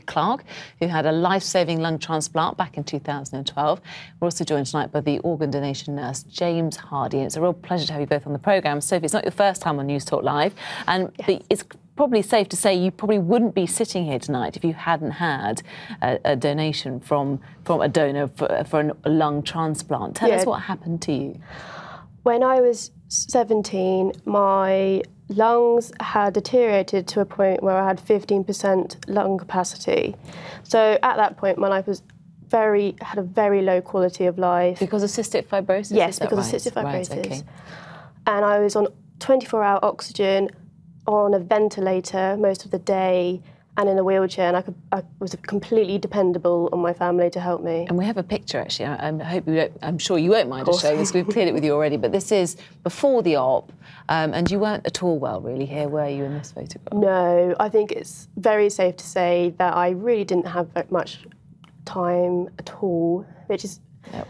Clark, who had a life-saving lung transplant back in 2012. We're also joined tonight by the organ donation nurse, James Hardy. It's a real pleasure to have you both on the programme. Sophie, it's not your first time on Newstalk Live, and yes, it's probably safe to say you probably wouldn't be sitting here tonight if you hadn't had a donation from a donor for a lung transplant. Tell us what happened to you. When I was 17, my lungs had deteriorated to a point where I had 15% lung capacity. So at that point, my life had a very low quality of life. Because of cystic fibrosis? Yes, because of cystic fibrosis. Right, okay. And I was on 24-hour oxygen, on a ventilator most of the day, and in a wheelchair, and I was completely dependable on my family to help me. And we have a picture, actually. I'm sure you won't mind us showing this. We've cleared it with you already, but this is before the op, and you weren't at all well, really, here, were you, in this photograph? No, I think it's very safe to say that I really didn't have very much time at all, which is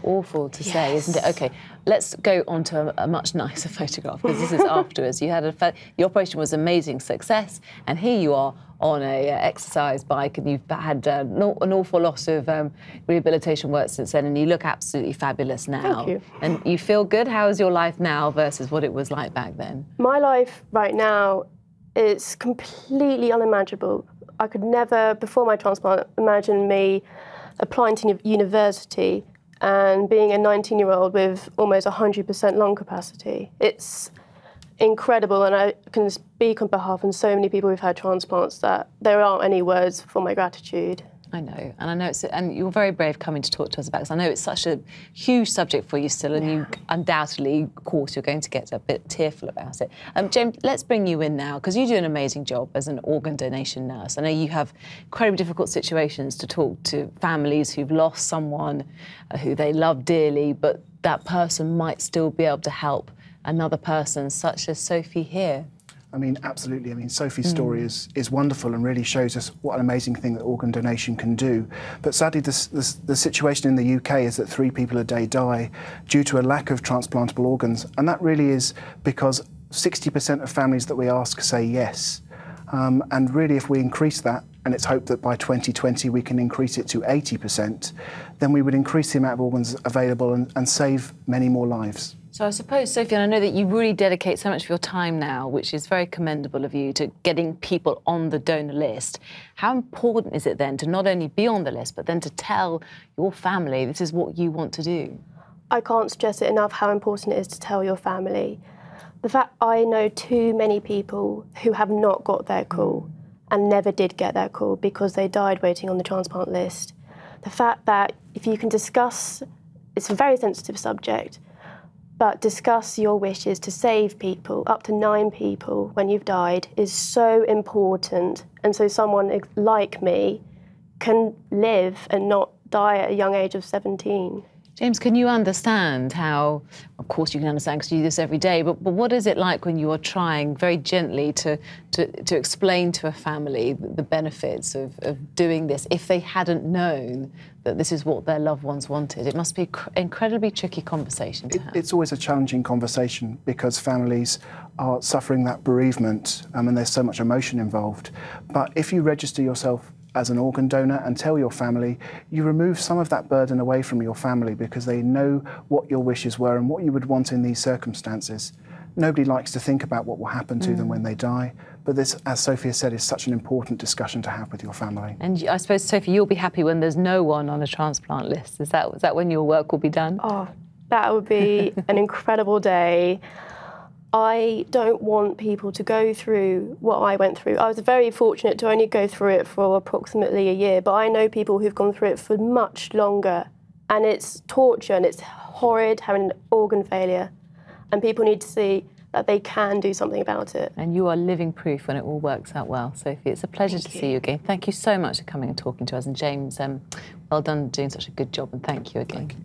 awful to say, isn't it? OK, let's go on to a much nicer photograph, because this is afterwards. You had the operation was an amazing success, and here you are on a exercise bike, and you've had an awful lot of rehabilitation work since then, and you look absolutely fabulous now. Thank you. And you feel good? How is your life now versus what it was like back then? My life right now is completely unimaginable. I could never, before my transplant, imagine me applying to university and being a 19-year-old with almost 100% lung capacity. It's incredible, and I can speak on behalf of so many people who've had transplants that there aren't any words for my gratitude. I know, and I know and you're very brave coming to talk to us about it, because I know it's such a huge subject for you still, and you undoubtedly, of course, you're going to get a bit tearful about it. James, let's bring you in now, because you do an amazing job as an organ donation nurse. I know you have incredibly difficult situations to talk to families who've lost someone who they love dearly, but that person might still be able to help another person, such as Sophie here. I mean, absolutely. I mean, Sophie's story is wonderful and really shows us what an amazing thing that organ donation can do. But sadly, the situation in the UK is that 3 people a day die due to a lack of transplantable organs. And that really is because 60% of families that we ask say yes. And really, if we increase that, and it's hoped that by 2020 we can increase it to 80%, then we would increase the amount of organs available and save many more lives. So I suppose, Sophie, and I know that you really dedicate so much of your time now, which is very commendable of you, to getting people on the donor list. How important is it then to not only be on the list, but then to tell your family this is what you want to do? I can't stress it enough how important it is to tell your family. The fact I know too many people who have not got their call and never did get their call because they died waiting on the transplant list. The fact that if you can discuss, it's a very sensitive subject, but discuss your wishes to save people, up to 9 people when you've died, is so important. And so someone like me can live and not die at a young age of 17. James, can you understand how, of course you can understand because you do this every day, but what is it like when you are trying very gently to explain to a family the benefits of doing this if they hadn't known that this is what their loved ones wanted? It must be an incredibly tricky conversation to have. It's always a challenging conversation because families are suffering that bereavement and there's so much emotion involved. But if you register yourself as an organ donor and tell your family, you remove some of that burden away from your family because they know what your wishes were and what you would want in these circumstances. Nobody likes to think about what will happen to them when they die, but this, as Sophia said, is such an important discussion to have with your family. And I suppose, Sophie, you'll be happy when there's no one on a transplant list. Is that when your work will be done? Oh, that would be an incredible day. I don't want people to go through what I went through. I was very fortunate to only go through it for approximately a year, but I know people who've gone through it for much longer, and it's torture and it's horrid having an organ failure, and people need to see that they can do something about it. And you are living proof when it all works out well, Sophie. It's a pleasure to see you again. Thank you so much for coming and talking to us. And James, well done doing such a good job, and thank you again. Thank you.